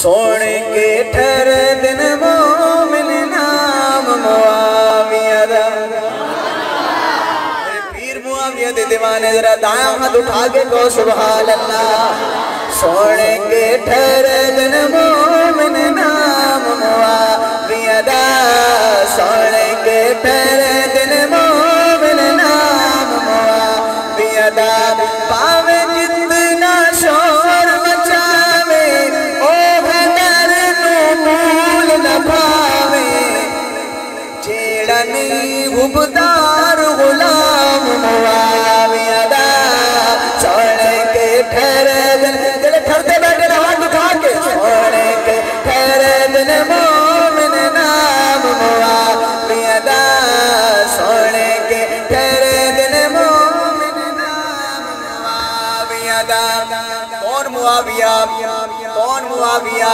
سونے کے ٹھہر دن مومن نام معاویہ دا۔ پیر معاویہ دے دیوانے ذرا دائیں ہاتھ اٹھا کے کہو سبحان اللہ۔ سونے کے ٹھہر دن مومن نام معاویہ دا، سونے کے ٹھہر دن مومن نام معاویہ دا، پاوے جتنا شور مچاوے او حیدر نو مول نہ پاوے، جیڑا نہیں غبدار غلام معاویہ دا، سونے کے ٹھہر دن جلے ٹھہرتے بیٹھے نہ ہاتھ اٹھا کے، سونے کے ٹھہر دن مومن نام معاویہ دا، سونے کے ٹھہر دن مومن نام معاویہ دا۔ کون معاویہ؟ کون معاویہ؟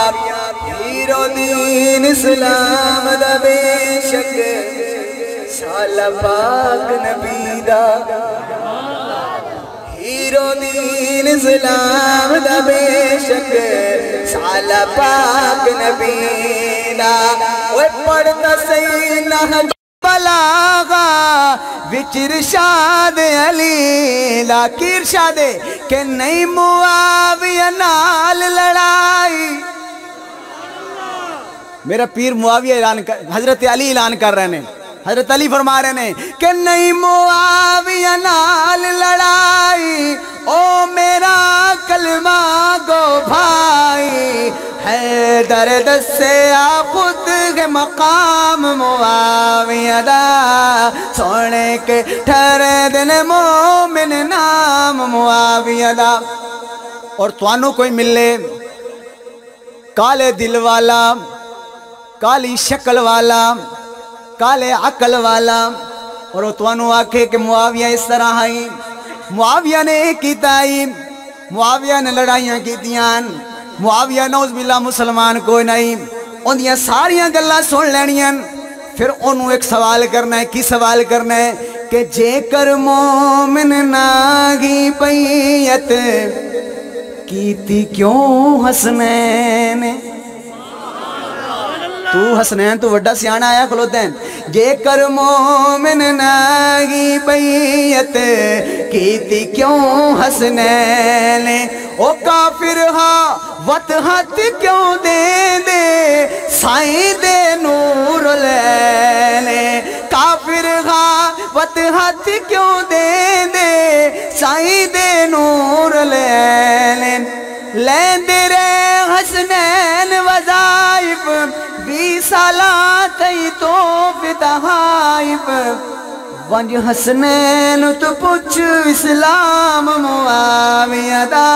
ہیرو دین اسلام دا بے شک، سالہ پاک نبی دا، ہیرو دین اسلام دا بے شک، سالہ پاک نبی دا۔ وہ پڑھتا صحیح نہج بلاغا وچ ارشاد علی دا، کی ارشاد ہے کہ نہیں معاویہ نال لڑائی۔ میرا پیر معاویہ اعلان کر، حضرت علی اعلان کر رہے ہیں، حضرت علی فرما رہے ہیں کہ نہیں معاویہ نال لڑائی، او میرا کلمہ گو بھائی، حیدر دسے آ خود کے مقام معاویہ دا، سونے کے ٹھہرے دن مومن نام معاویہ دا۔ اور توانوں کوئی ملے کالے دل والا، کالی شکل والا، کالے عقل والا، اور وہ توانوں آکھے کہ معاویہ اس طرح آئی، معاویہ نے کیتا ہی، معاویہ نے لڑائیاں کیتیاں، معاویہ نوز باللہ مسلمان کوئی نہیں، ان دیاں ساریاں گلہ سن لینیاں، پھر انہوں ایک سوال کرنا ہے۔ کی سوال کرنا ہے؟ کہ جے کر مومن ناگی پیت کیتی کیوں حسنین؟ تو حسنین تو وڈا سیانا آیا کھلوتے ہیں۔ جے کر مومن ناگی بیعت کیتی کیوں حسنین، او کافر ہاں وط ہاتھ کیوں دے دے سائیں دے نور لینے، کافر ہاں وط ہاتھ کیوں دے دے سائیں دے نور لینے، لیندے رہے حسنین وظائف 20 سالہ تی تو فتحائف، ونج حسنین تو پوچھ اسلام معاویہ دا،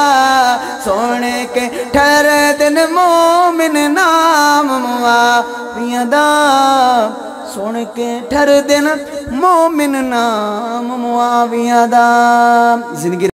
سونے کے ٹھہرے دن مومن نام معاویہ دا، سونے کے ٹھہرے دن مومن نام معاویہ دا۔ زندگی